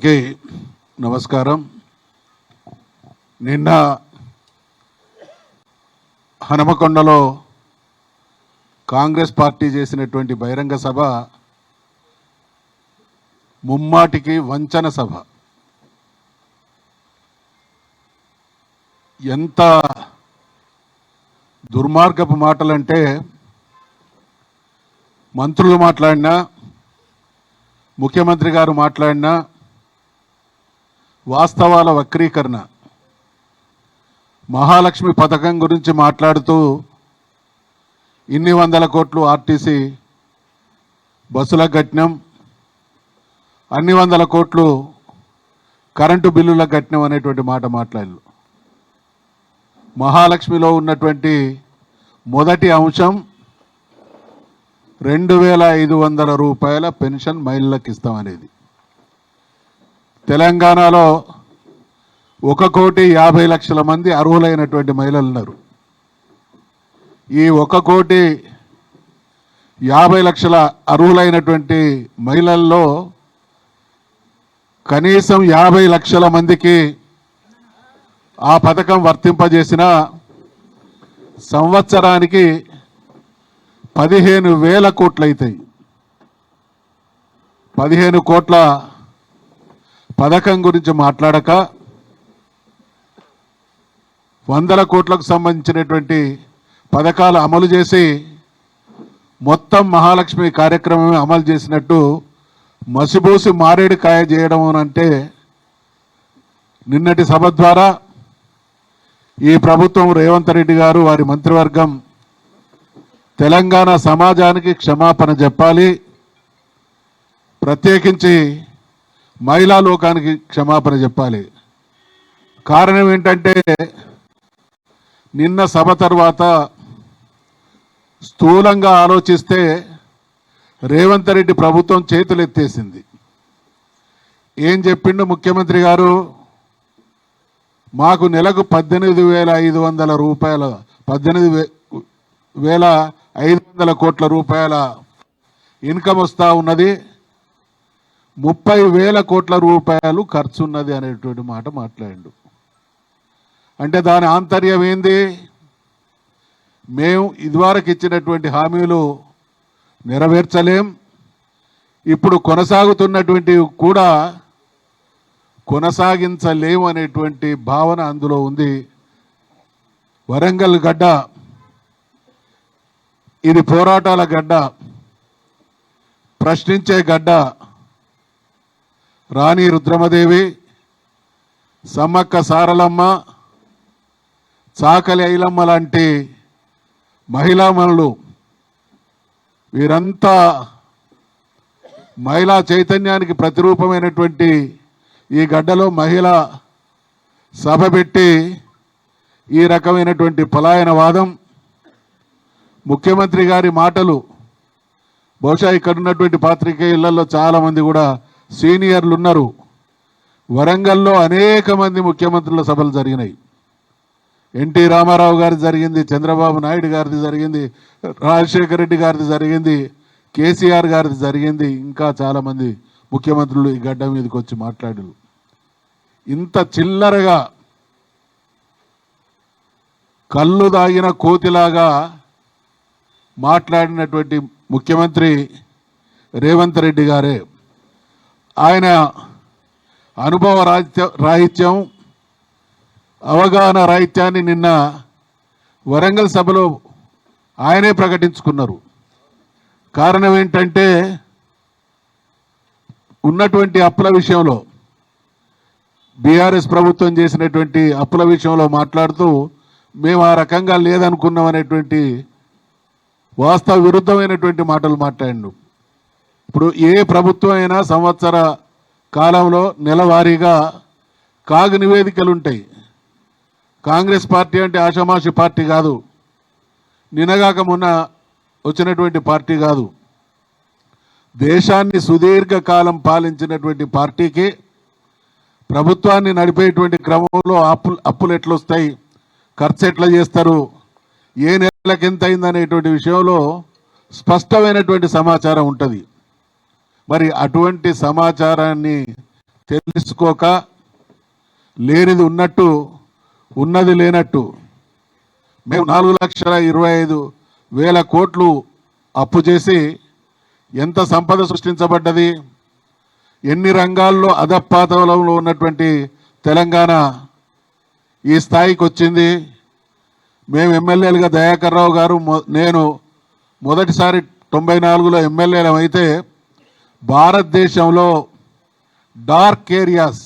కి నమస్కారం. నిన్న హనుమకొండలో కాంగ్రెస్ పార్టీ చేసినటువంటి బహిరంగ సభ ముమ్మాటికి వంచన సభ. ఎంత దుర్మార్గపు మాటలంటే మంత్రులు మాట్లాడినా, ముఖ్యమంత్రి గారు మాట్లాడినా వాస్తవాల వక్రీకరణ. మహాలక్ష్మి పథకం గురించి మాట్లాడుతూ ఇన్ని వందల కోట్లు ఆర్టీసీ బస్సులకు కట్టినాం, అన్ని వందల కోట్లు కరెంటు బిల్లులకు కట్టినాం అనేటువంటి మాట మాట్లాడారు. మహాలక్ష్మిలో ఉన్నటువంటి మొదటి అంశం 2500 రూపాయల పెన్షన్ మహిళలకు ఇస్తామనేది. తెలంగాణలో 1,50,00,000 మంది అర్హులైనటువంటి మహిళలు ఉన్నారు. ఈ 1,50,00,000 అర్హులైనటువంటి మహిళల్లో కనీసం 50 లక్షల మందికి ఆ పథకం వర్తింపజేసిన సంవత్సరానికి 15,000 కోట్లు అవుతాయి. 15 కోట్ల పథకం గురించి మాట్లాడక 100 కోట్లకు సంబంధించినటువంటి పథకాలు అమలు చేసి మొత్తం మహాలక్ష్మి కార్యక్రమం అమలు చేసినట్టు మసిబూసి మారేడుకాయ చేయడం అంటే నిన్నటి సభ ద్వారా ఈ ప్రభుత్వం రేవంత్ రెడ్డి గారు వారి మంత్రివర్గం తెలంగాణ సమాజానికి క్షమాపణ చెప్పాలి. ప్రత్యేకించి మహిళా లోకానికి క్షమాపణ చెప్పాలి. కారణం ఏంటంటే నిన్న సభ తర్వాత స్థూలంగా ఆలోచిస్తే రేవంత్ రెడ్డి ప్రభుత్వం చేతులు ఎత్తేసింది. ఏం చెప్పిండు ముఖ్యమంత్రి గారు? మాకు నెలకు 18,500 రూపాయల 18,500 కోట్ల రూపాయల ఇన్కమ్ వస్తూ ఉన్నది, 30,000 కోట్ల రూపాయలు ఖర్చు ఉన్నది అనేటువంటి మాట మాట్లాడిండు. అంటే దాని ఆంతర్యం ఏంది? మేము ఇదివరకు ఇచ్చినటువంటి హామీలు నెరవేర్చలేం, ఇప్పుడు కొనసాగుతున్నటువంటివి కూడా కొనసాగించలేము అనేటువంటి భావన అందులో ఉంది. వరంగల్ గడ్డ ఇది పోరాటాల గడ్డ, ప్రశ్నించే గడ్డ. రాణి రుద్రమదేవి, సమ్మక్క సారలమ్మ, చాకలి ఐలమ్మ లాంటి మహిళామణులు వీరంతా మహిళా చైతన్యానికి ప్రతిరూపమైనటువంటి ఈ గడ్డలో మహిళా సభ పెట్టి ఈ రకమైనటువంటి పలాయనవాదం, ముఖ్యమంత్రి గారి మాటలు బహుశా ఇక్కడ ఉన్నటువంటి పాత్రికేయులలో చాలామంది కూడా సీనియర్లు ఉన్నారు. వరంగల్లో అనేక మంది ముఖ్యమంత్రుల సభలు జరిగినాయి. ఎన్టీ రామారావు గారిది జరిగింది, చంద్రబాబు నాయుడు గారిది జరిగింది, రాజశేఖర రెడ్డి గారిది జరిగింది, కేసీఆర్ గారిది జరిగింది, ఇంకా చాలామంది ముఖ్యమంత్రులు ఈ గడ్డ మీదకి వచ్చి మాట్లాడారు. ఇంత చిల్లరగా కళ్ళు దాగిన కోతిలాగా మాట్లాడినటువంటి ముఖ్యమంత్రి రేవంత్ రెడ్డి గారే. ఆయన అనుభవ రాహిత్యం, అవగాహన రాహిత్యాన్ని నిన్న వరంగల్ సభలో ఆయనే ప్రకటించుకున్నారు. కారణం ఏంటంటే ఉన్నటువంటి అప్పుల విషయంలో బీఆర్ఎస్ ప్రభుత్వం చేసినటువంటి అప్పుల విషయంలో మాట్లాడుతూ మేము ఆ రకంగా లేదనుకున్నాం అనేటువంటి వాస్తవ విరుద్ధమైనటువంటి మాటలు మాట్లాడిండు. ఇప్పుడు ఏ ప్రభుత్వం అయినా సంవత్సర కాలంలో నెలవారీగా కాగు నివేదికలు ఉంటాయి. కాంగ్రెస్ పార్టీ అంటే ఆషామాషి పార్టీ కాదు, నిన్నగాక మొన్న వచ్చినటువంటి పార్టీ కాదు. దేశాన్ని సుదీర్ఘకాలం పాలించినటువంటి పార్టీకి ప్రభుత్వాన్ని నడిపేటువంటి క్రమంలో అప్పులు ఎట్లొస్తాయి, ఖర్చు ఎట్లా చేస్తారు, ఏ నెలలకు ఎంత అయిందనేటువంటి విషయంలో స్పష్టమైనటువంటి సమాచారం ఉంటుంది. మరి అటువంటి సమాచారాన్ని తెలుసుకోక లేనిది ఉన్నట్టు ఉన్నది లేనట్టు మేము 4,25,000 కోట్లు అప్పు చేసి ఎంత సంపద సృష్టించబడ్డది, ఎన్ని రంగాల్లో అధపాతాళంలో ఉన్నటువంటి తెలంగాణ ఈ స్థాయికి వచ్చింది. మేము ఎమ్మెల్యేలుగా దయాకర్ రావు గారు నేను మొదటిసారి 94లో ఎమ్మెల్యేలం అయితే భారతదేశంలో డార్క్ ఏరియాస్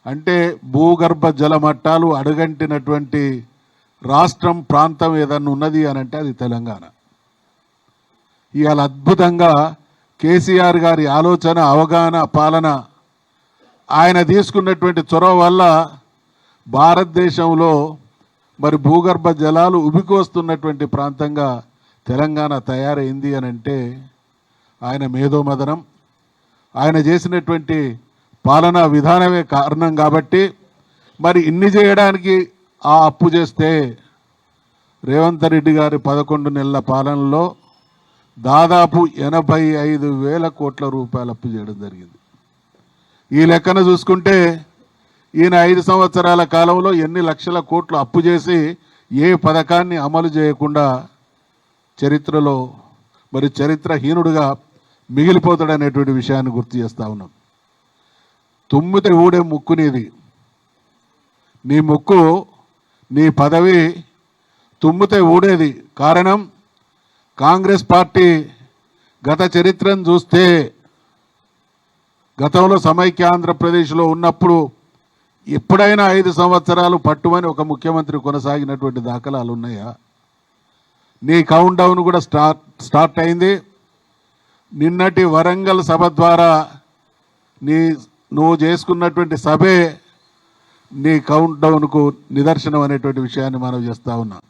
అంటే భూగర్భ జల మట్టాలు అడుగంటినటువంటి రాష్ట్రం ప్రాంతం ఏదన్నా ఉన్నది అని అంటే అది తెలంగాణ. ఇవాళ అద్భుతంగా కేసీఆర్ గారి ఆలోచన, అవగాహన, పాలన, ఆయన తీసుకున్నటువంటి చొరవ వల్ల భారతదేశంలో మరి భూగర్భ జలాలు ఉబికొస్తున్నటువంటి ప్రాంతంగా తెలంగాణ తయారైంది అని అంటే ఆయన మేధోమదనం, ఆయన చేసినటువంటి పాలనా విధానమే కారణం. కాబట్టి మరి ఇన్ని చేయడానికి ఆ అప్పు చేస్తే రేవంత్ రెడ్డి గారి 11 నెలల పాలనలో దాదాపు 85,000 కోట్ల రూపాయలు అప్పు చేయడం జరిగింది. ఈ లెక్కన చూసుకుంటే ఈయన 5 సంవత్సరాల కాలంలో ఎన్ని లక్షల కోట్లు అప్పు చేసి ఏ పథకాన్ని అమలు చేయకుండా చరిత్రలో మరి చరిత్రహీనుడుగా మిగిలిపోతాడనేటువంటి విషయాన్ని గుర్తు చేస్తా ఉన్నాం. తుమ్మితే ఊడే ముక్కు నీది, నీ ముక్కు నీ పదవి తుమ్మితే ఊడేది. కారణం కాంగ్రెస్ పార్టీ గత చరిత్రను చూస్తే గతంలో సమైక్య ఆంధ్రప్రదేశ్లో ఉన్నప్పుడు ఎప్పుడైనా 5 సంవత్సరాలు పట్టుమని ఒక ముఖ్యమంత్రి కొనసాగినటువంటి దాఖలాలు ఉన్నాయా? నీ కౌంట్ డౌన్ కూడా స్టార్ట్ అయింది. నిన్నటి వరంగల్ సభ ద్వారా నువ్వు చేసుకున్నటువంటి సభే నీ కౌంట్ డౌన్కు నిదర్శనం అనేటువంటి విషయాన్ని మనం చేస్తా ఉన్నాం.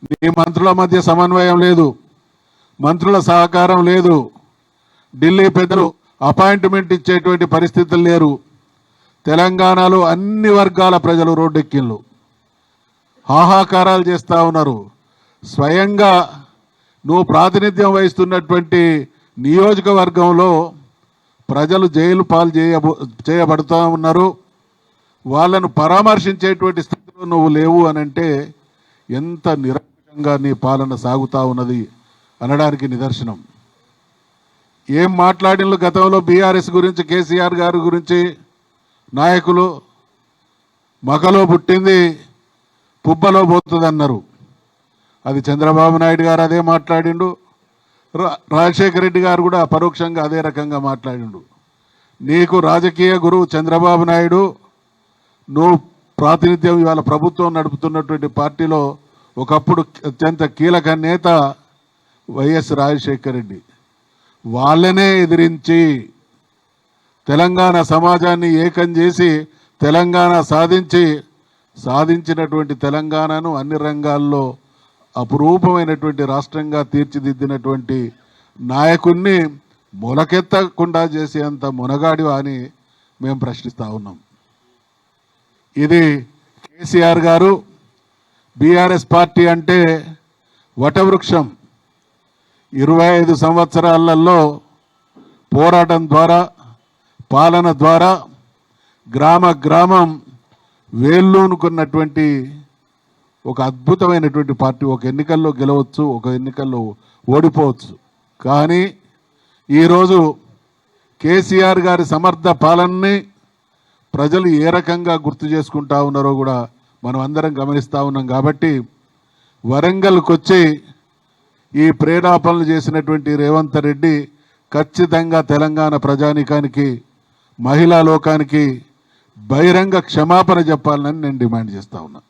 నీ మంత్రుల మధ్య సమన్వయం లేదు, మంత్రుల సహకారం లేదు, ఢిల్లీ పెద్దలు అపాయింట్మెంట్ ఇచ్చేటువంటి పరిస్థితులు లేరు. తెలంగాణలో అన్ని వర్గాల ప్రజలు రోడ్డెక్కిళ్ళు, హాహాకారాలు చేస్తూ ఉన్నారు. స్వయంగా నువ్వు ప్రాతినిధ్యం వహిస్తున్నటువంటి నియోజకవర్గంలో ప్రజలు జైలు పాలు చేయబడుతూ ఉన్నారు. వాళ్ళను పరామర్శించేటువంటి స్థితిలో నువ్వు లేవు అని అంటే ఎంత నిరంకుశంగా నీ పాలన సాగుతూ ఉన్నది అనడానికి నిదర్శనం. ఏం మాట్లాడిన గతంలో బీఆర్ఎస్ గురించి, కేసీఆర్ గారి గురించి నాయకులు మగలో పుట్టింది పుబ్బలో పోతుంది అన్నారు. అది చంద్రబాబు నాయుడు గారు అదే మాట్లాడిండు, రాజశేఖర రెడ్డి గారు కూడా పరోక్షంగా అదే రకంగా మాట్లాడిండు. నీకు రాజకీయ గురువు చంద్రబాబు నాయుడు, నువ్వు ప్రాతినిధ్యం ఇవాళ ప్రభుత్వం నడుపుతున్నటువంటి పార్టీలో ఒకప్పుడు అత్యంత కీలక నేత వైఎస్ రాజశేఖర రెడ్డి. వాళ్ళనే ఎదిరించి తెలంగాణ సమాజాన్ని ఏకం చేసి తెలంగాణ సాధించినటువంటి తెలంగాణను అన్ని రంగాల్లో అపురూపమైనటువంటి రాష్ట్రంగా తీర్చిదిద్దినటువంటి నాయకుణ్ణి మొలకెత్తకుండా చేసేంత మునగాడివా అని మేము ప్రశ్నిస్తూ ఉన్నాం. ఇది కేసీఆర్ గారు, బీఆర్ఎస్ పార్టీ అంటే వటవృక్షం. 25 సంవత్సరాలలో పోరాటం ద్వారా, పాలన ద్వారా గ్రామ గ్రామం వేళ్ళూనుకున్నటువంటి ఒక అద్భుతమైనటువంటి పార్టీ. ఒక ఎన్నికల్లో గెలవచ్చు, ఒక ఎన్నికల్లో ఓడిపోవచ్చు. కానీ ఈరోజు కేసీఆర్ గారి సమర్థ పాలనని ప్రజలు ఏ రకంగా గుర్తు చేసుకుంటా ఉన్నారో కూడా మనం అందరం గమనిస్తూ ఉన్నాం. కాబట్టి వరంగల్కి వచ్చి ఈ ప్రేరేపణలు చేసినటువంటి రేవంత్ రెడ్డి ఖచ్చితంగా తెలంగాణ ప్రజానీకానికి, మహిళా లోకానికి బహిరంగ క్షమాపణ చెప్పాలని నేను డిమాండ్ చేస్తా ఉన్నా.